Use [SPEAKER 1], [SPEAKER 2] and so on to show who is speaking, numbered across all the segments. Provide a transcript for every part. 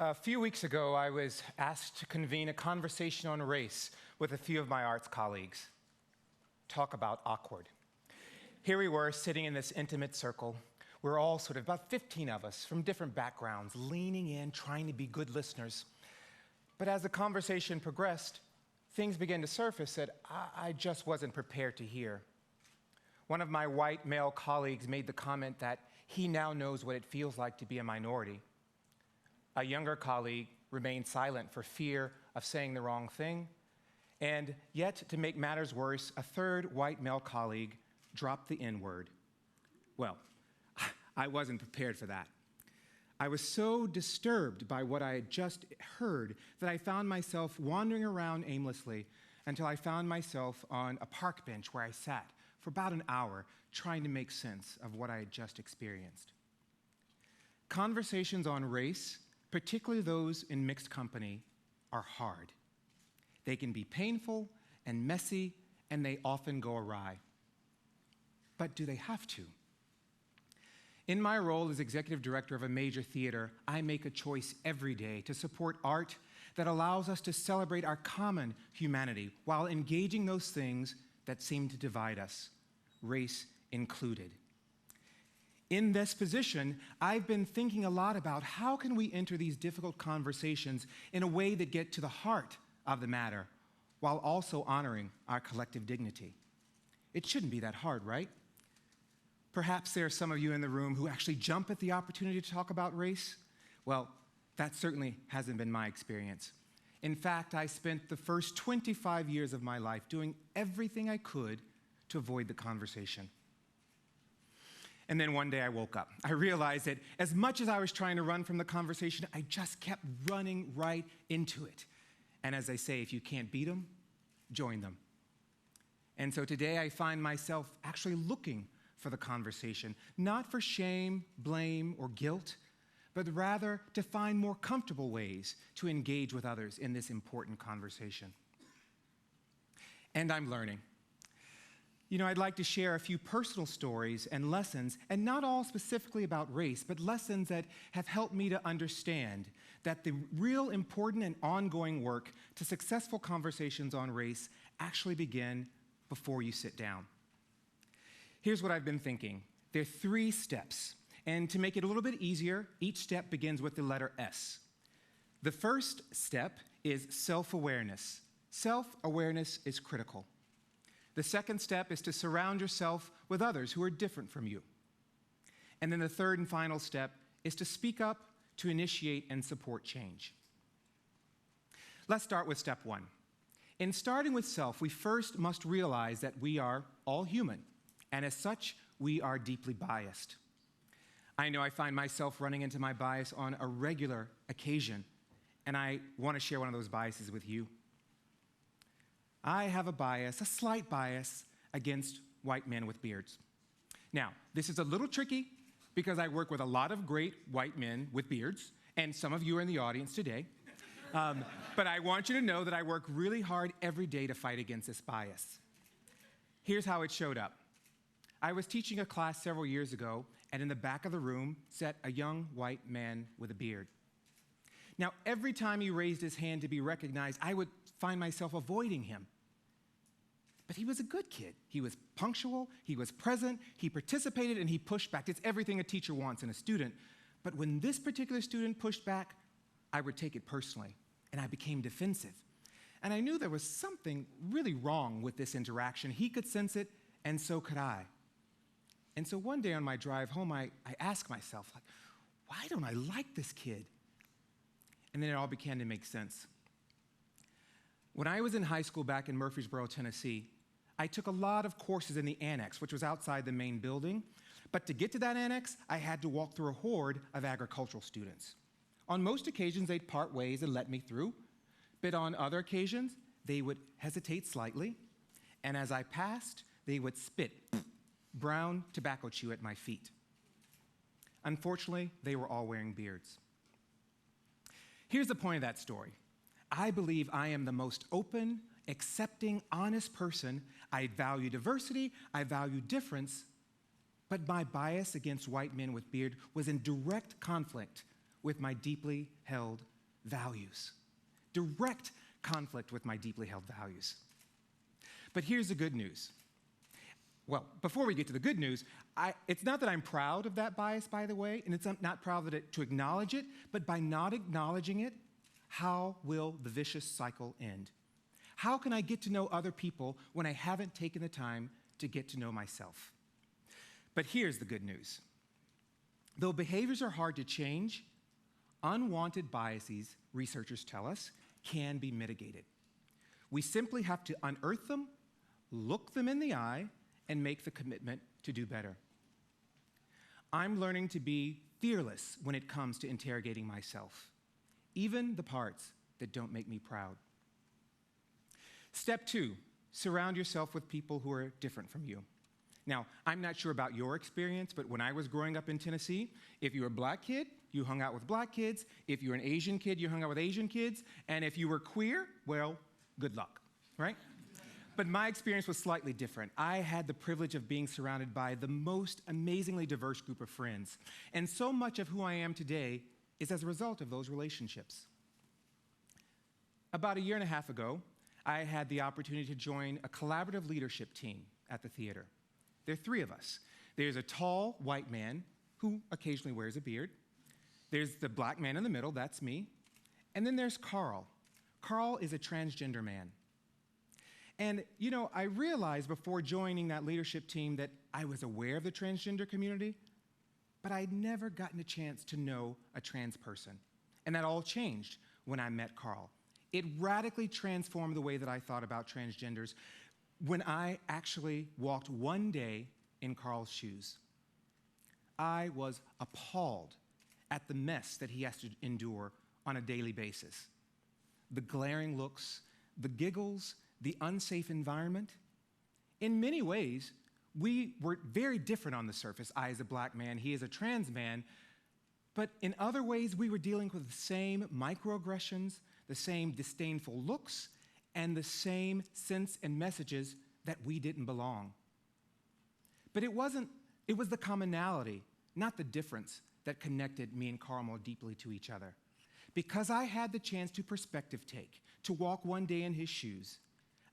[SPEAKER 1] A few weeks ago, I was asked to convene a conversation on race with a few of my arts colleagues. Talk about awkward. Here we were, sitting in this intimate circle. We're all about 15 of us from different backgrounds, leaning in, trying to be good listeners. But as the conversation progressed, things began to surface that I just wasn't prepared to hear. One of my white male colleagues made the comment that he now knows what it feels like to be a minority. A younger colleague remained silent for fear of saying the wrong thing. And yet, to make matters worse, a third white male colleague dropped the N-word. Well, I wasn't prepared for that. I was so disturbed by what I had just heard that I found myself wandering around aimlessly until I found myself on a park bench where I sat for about an hour trying to make sense of what I had just experienced. Conversations on race, particularly those in mixed company, are hard. They can be painful and messy, and they often go awry. But do they have to? In my role as executive director of a major theater, I make a choice every day to support art that allows us to celebrate our common humanity while engaging those things that seem to divide us, race included. In this position, I've been thinking a lot about how can we enter these difficult conversations in a way that get to the heart of the matter while also honoring our collective dignity. It shouldn't be that hard, right? Perhaps there are some of you in the room who actually jump at the opportunity to talk about race. Well, that certainly hasn't been my experience. In fact, I spent the first 25 years of my life doing everything I could to avoid the conversation. And then one day I woke up. I realized that as much as I was trying to run from the conversation, I just kept running right into it. And as they say, if you can't beat them, join them. And so today I find myself actually looking for the conversation, not for shame, blame, or guilt, but rather to find more comfortable ways to engage with others in this important conversation. And I'm learning. I'd like to share a few personal stories and lessons, and not all specifically about race, but lessons that have helped me to understand that the real important and ongoing work to successful conversations on race actually begin before you sit down. Here's what I've been thinking. There are 3 steps, and to make it a little bit easier, each step begins with the letter S. The first step is self-awareness. Self-awareness is critical. The second step is to surround yourself with others who are different from you. And then the third and final step is to speak up, to initiate and support change. Let's start with step 1. In starting with self, we first must realize that we are all human, and as such, we are deeply biased. I know I find myself running into my bias on a regular occasion, and I want to share one of those biases with you. I have a bias, a slight bias, against white men with beards. Now, this is a little tricky because I work with a lot of great white men with beards, and some of you are in the audience today. But I want you to know that I work really hard every day to fight against this bias. Here's how it showed up. I was teaching a class several years ago, and in the back of the room sat a young white man with a beard. Now, every time he raised his hand to be recognized, I would find myself avoiding him. But he was a good kid. He was punctual, he was present, he participated, and he pushed back. It's everything a teacher wants in a student. But when this particular student pushed back, I would take it personally, and I became defensive. And I knew there was something really wrong with this interaction. He could sense it, and so could I. And so one day on my drive home, I asked myself, why don't I like this kid? And then it all began to make sense. When I was in high school back in Murfreesboro, Tennessee, I took a lot of courses in the annex, which was outside the main building. But to get to that annex, I had to walk through a horde of agricultural students. On most occasions, they'd part ways and let me through. But on other occasions, they would hesitate slightly. And as I passed, they would spit brown tobacco chew at my feet. Unfortunately, they were all wearing beards. Here's the point of that story. I believe I am the most open, accepting, honest person. I value diversity, I value difference, but my bias against white men with beard was in direct conflict with my deeply held values. Direct conflict with my deeply held values. But here's the good news. Well, before we get to the good news, it's not that I'm proud of that bias, by the way, and it's not proud of it to acknowledge it, but by not acknowledging it, how will the vicious cycle end? How can I get to know other people when I haven't taken the time to get to know myself? But here's the good news. Though behaviors are hard to change, unwanted biases, researchers tell us, can be mitigated. We simply have to unearth them, look them in the eye, and make the commitment to do better. I'm learning to be fearless when it comes to interrogating myself, even the parts that don't make me proud. Step 2, surround yourself with people who are different from you. Now, I'm not sure about your experience, but when I was growing up in Tennessee, if you were a black kid, you hung out with black kids. If you were an Asian kid, you hung out with Asian kids. And if you were queer, well, good luck, right? But my experience was slightly different. I had the privilege of being surrounded by the most amazingly diverse group of friends. And so much of who I am today is as a result of those relationships. About a year and a half ago, I had the opportunity to join a collaborative leadership team at the theater. There are 3 of us. There's a tall white man who occasionally wears a beard. There's the black man in the middle, that's me. And then there's Carl. Carl is a transgender man. And, I realized before joining that leadership team that I was aware of the transgender community, but I'd never gotten a chance to know a trans person. And that all changed when I met Carl. It radically transformed the way that I thought about transgenders when I actually walked one day in Carl's shoes. I was appalled at the mess that he has to endure on a daily basis. The glaring looks, the giggles, the unsafe environment. In many ways, we were very different on the surface. I as a black man, he as a trans man. But in other ways, we were dealing with the same microaggressions, the same disdainful looks, and the same sense and messages that we didn't belong. But it was the commonality, not the difference, that connected me and Carl more deeply to each other. Because I had the chance to perspective take, to walk one day in his shoes,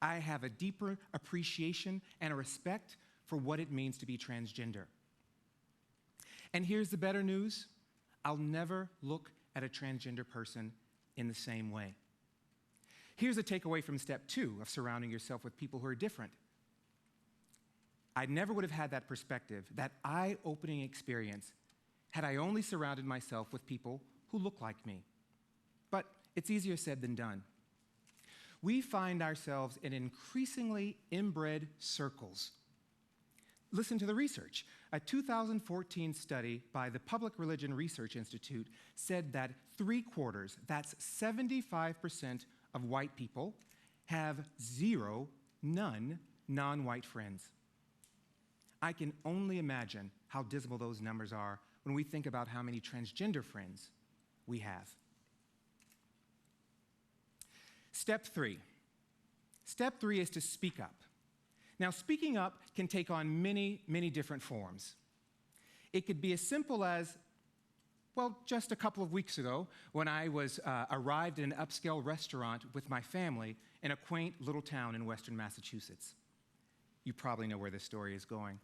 [SPEAKER 1] I have a deeper appreciation and a respect for what it means to be transgender. And here's the better news. I'll never look at a transgender person in the same way. Here's a takeaway from step 2 of surrounding yourself with people who are different. I never would have had that perspective, that eye-opening experience, had I only surrounded myself with people who look like me. But it's easier said than done. We find ourselves in increasingly inbred circles. Listen to the research. A 2014 study by the Public Religion Research Institute said that 3/4, that's 75% of white people, have none non-white friends. I can only imagine how dismal those numbers are when we think about how many transgender friends we have. Step 3. Step 3 is to speak up. Now, speaking up can take on many, many different forms. It could be as simple as, well, just a couple of weeks ago, when I arrived in an upscale restaurant with my family in a quaint little town in western Massachusetts. You probably know where this story is going.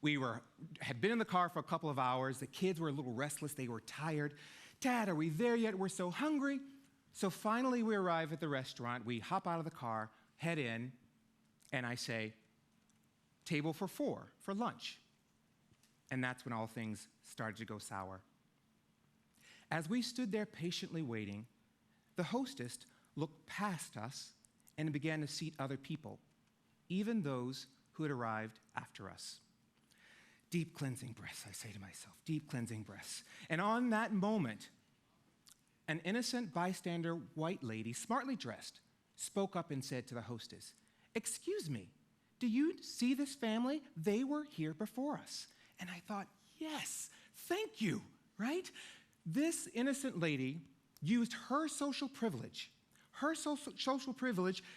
[SPEAKER 1] We had been in the car for a couple of hours. The kids were a little restless. They were tired. Dad, are we there yet? We're so hungry. So finally we arrive at the restaurant. We hop out of the car, head in, and I say, table for 4 for lunch. And that's when all things started to go sour. As we stood there patiently waiting, the hostess looked past us and began to seat other people, even those who had arrived after us. Deep cleansing breaths, I say to myself, deep cleansing breaths. And on that moment, an innocent bystander white lady, smartly dressed, spoke up and said to the hostess, "Excuse me, do you see this family? They were here before us." And I thought, yes, thank you, right? This innocent lady used her social privilege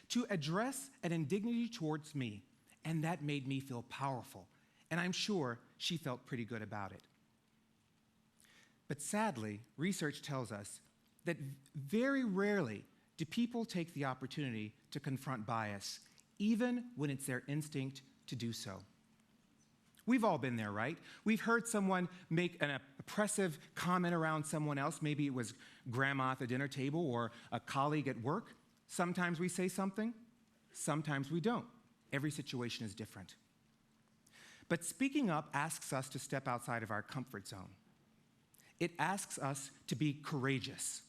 [SPEAKER 1] to address an indignity towards me, and that made me feel powerful. And I'm sure she felt pretty good about it. But sadly, research tells us that very rarely do people take the opportunity to confront bias, even when it's their instinct to do so. We've all been there, right? We've heard someone make an oppressive comment around someone else. Maybe it was grandma at the dinner table or a colleague at work. Sometimes we say something, sometimes we don't. Every situation is different. But speaking up asks us to step outside of our comfort zone. It asks us to be courageous.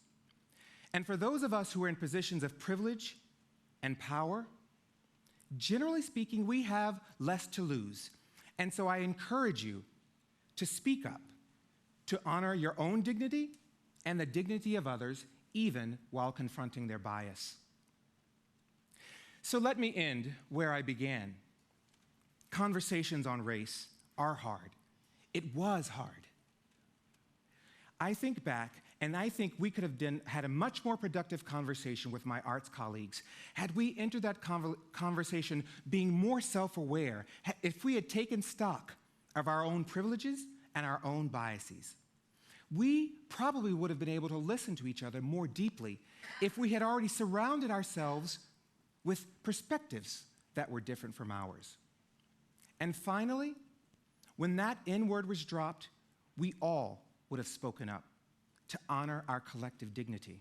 [SPEAKER 1] And for those of us who are in positions of privilege and power, generally speaking, we have less to lose. And so I encourage you to speak up, to honor your own dignity and the dignity of others, even while confronting their bias. So let me end where I began. Conversations on race are hard. It was hard. I think back, and I think we could have had a much more productive conversation with my arts colleagues had we entered that conversation being more self-aware, if we had taken stock of our own privileges and our own biases. We probably would have been able to listen to each other more deeply if we had already surrounded ourselves with perspectives that were different from ours. And finally, when that N-word was dropped, we all would have spoken up to honor our collective dignity.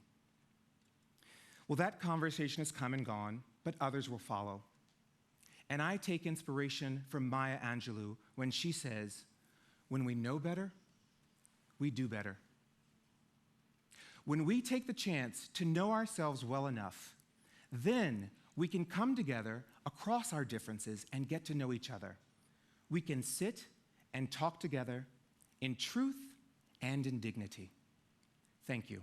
[SPEAKER 1] Well, that conversation has come and gone, but others will follow. And I take inspiration from Maya Angelou when she says, "When we know better, we do better." When we take the chance to know ourselves well enough, then we can come together across our differences and get to know each other. We can sit and talk together in truth and in dignity. Thank you.